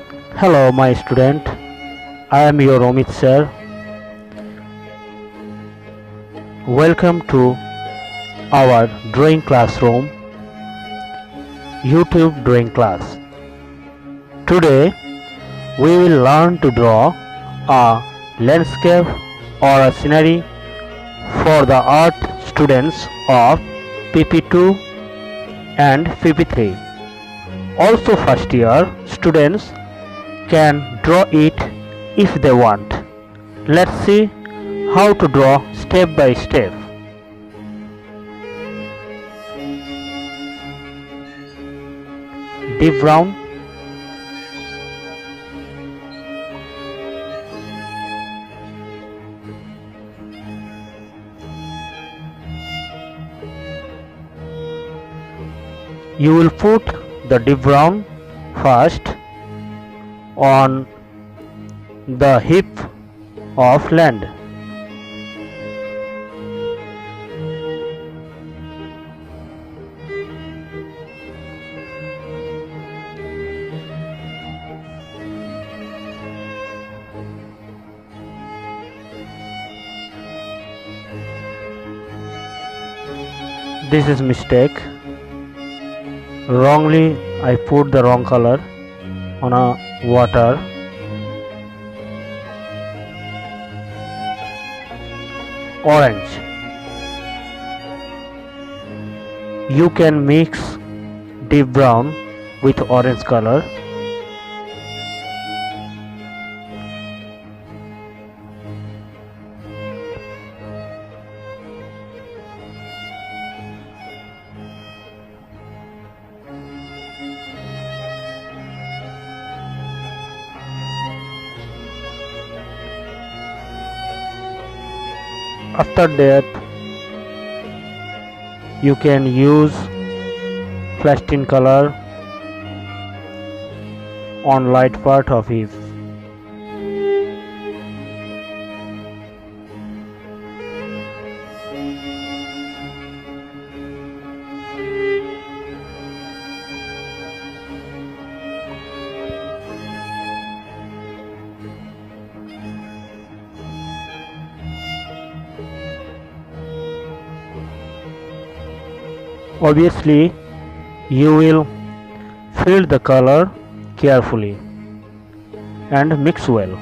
Hello, my student. I am your Omit sir. Welcome to our drawing classroom, YouTube drawing class. Today, we will learn to draw a landscape or a scenery for the art students of PP2 and PP3. Also, first year students can draw it if they want. Let's see how to draw step by step. Deep brown, you will put the deep brown first on the hip of land. This is mistake. Wrongly I put the wrong color on a water. Orange. You can mix deep brown with orange color. After that, you can use plastic color on light part of it. Obviously, you will fill the color carefully and mix well.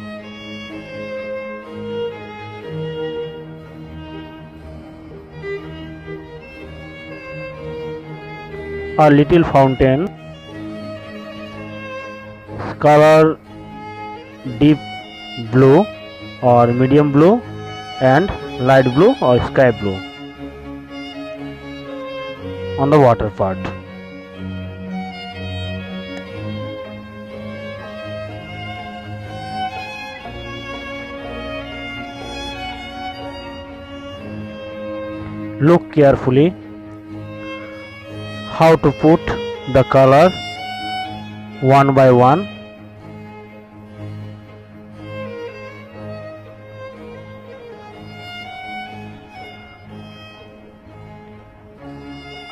A little fountain, color deep blue or medium blue and light blue or sky blue on the water part. Look carefully how to put the color one by one.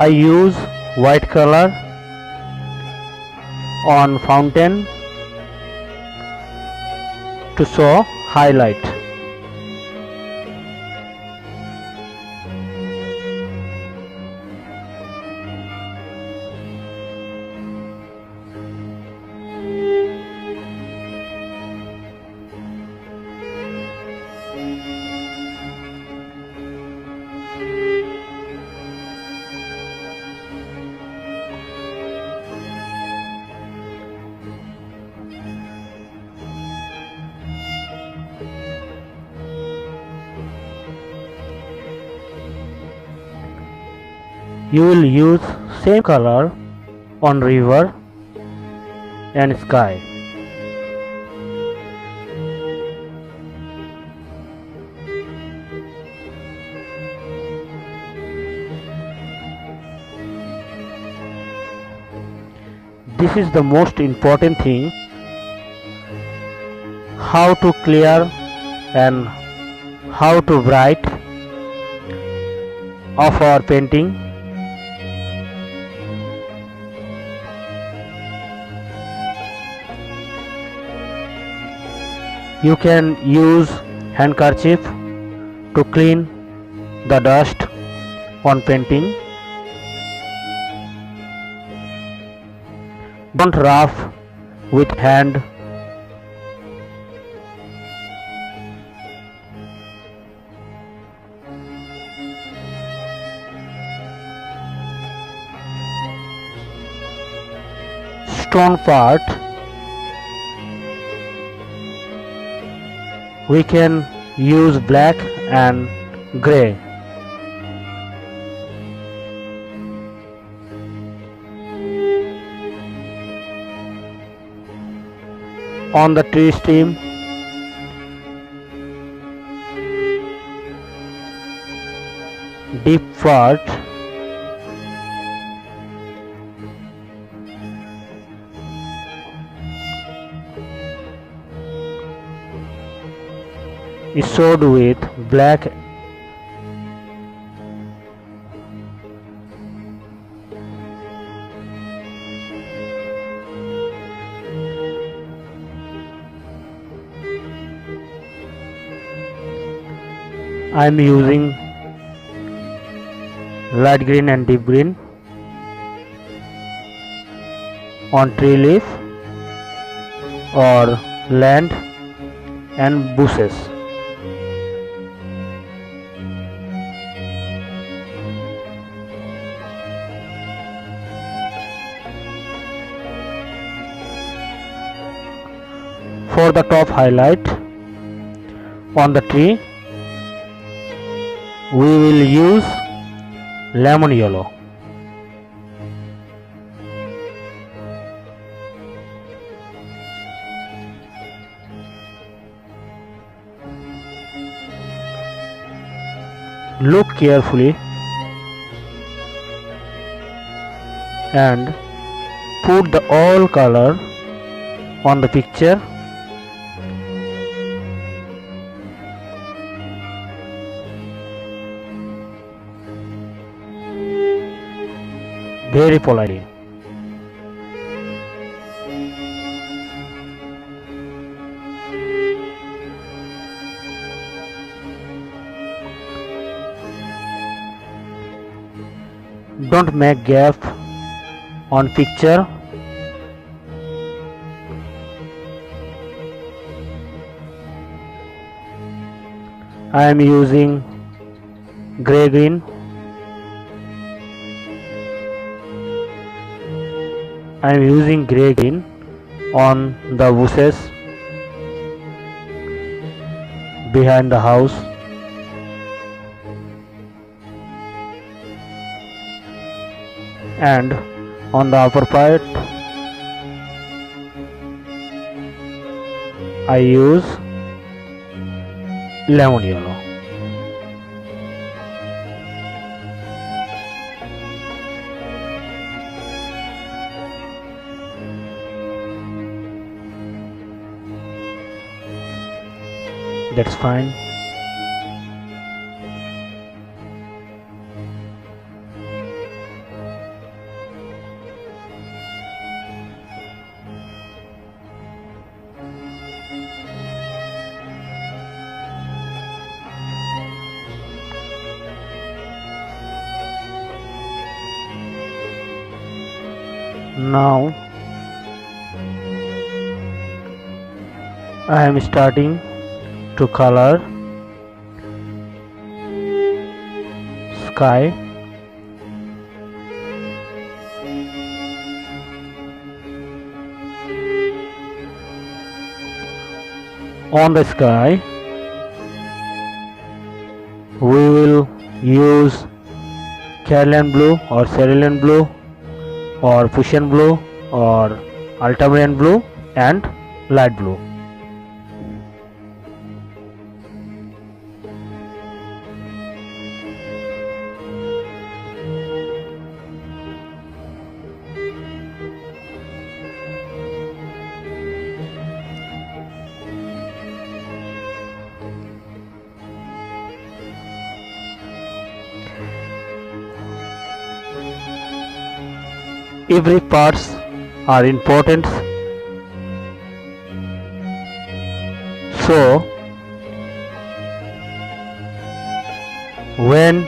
I use white color on fountain to show highlight. You will use same color on river and sky. This is the most important thing, how to clear and how to bright of our painting. You can use handkerchief to clean the dust on painting. Don't rough with hand. Stone part, we can use black and grey. On the tree stem, deep part, is sewed with black. I am using light green and deep green on tree leaf or land and bushes. For the top highlight on the tree, we will use lemon yellow. Look carefully and put the all color on the picture. Very politely. Don't make gap on picture. I am using grey green. I am using grey green on the bushes behind the house. And on the upper part I use lemon yellow. That's fine. Now I am starting to color sky. On the sky we will use Caroline blue or cerulean blue or Prussian blue or ultramarine blue and light blue. Every parts are important, So when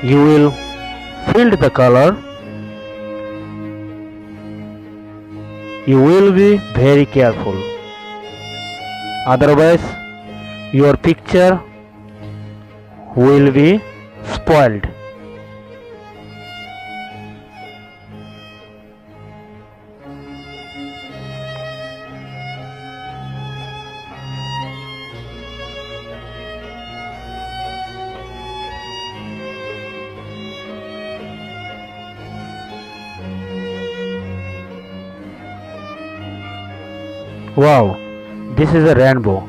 you will fill the color, you will be very careful, otherwise your picture will be spoiled. Wow, this is a rainbow.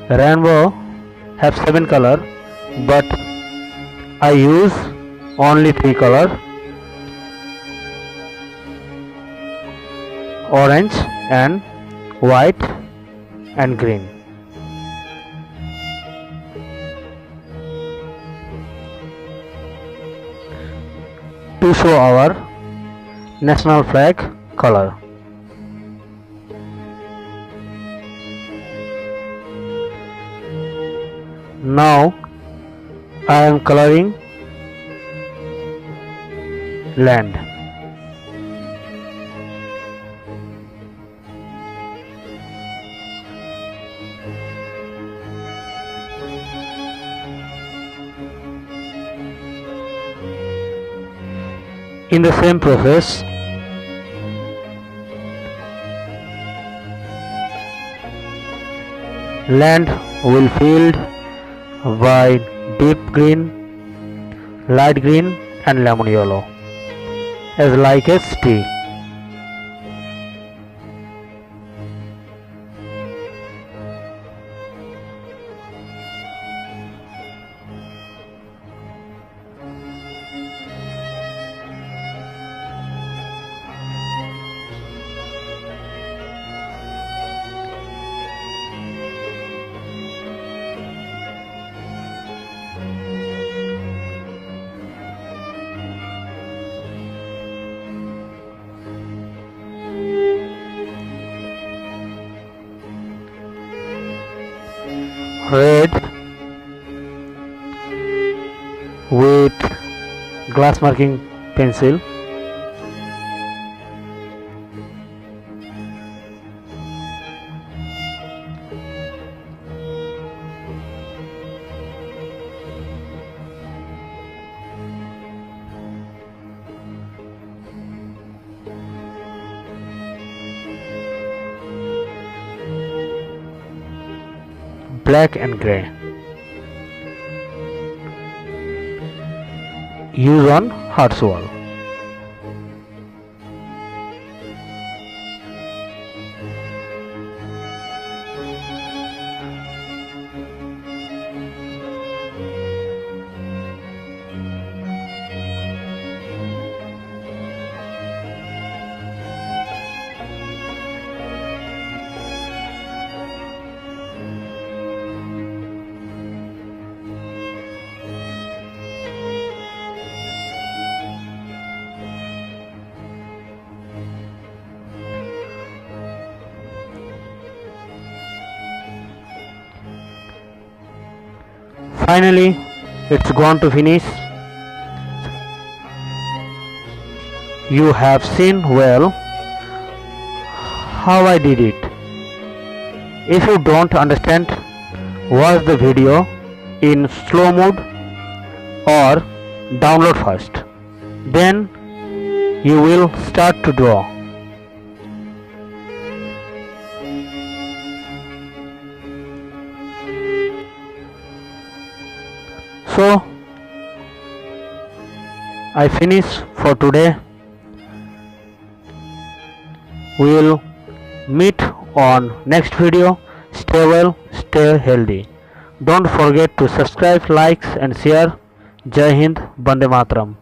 Rainbow have 7 color, but I use only 3 color: orange and white and green. To show our national flag color. Now I am coloring land. In the same process, land will filled by deep green, light green and lemon yellow, as like a tea. Red with glass marking pencil, black and grey. Use on hearts wall. Finally, it's going to finish. You have seen well how I did it. If you don't understand, watch the video in slow mode or download first. Then you will start to draw. So I finish for today. We will meet on next video. Stay well, stay healthy. Don't forget to subscribe, likes and share. Jai Hind, Bande Mataram.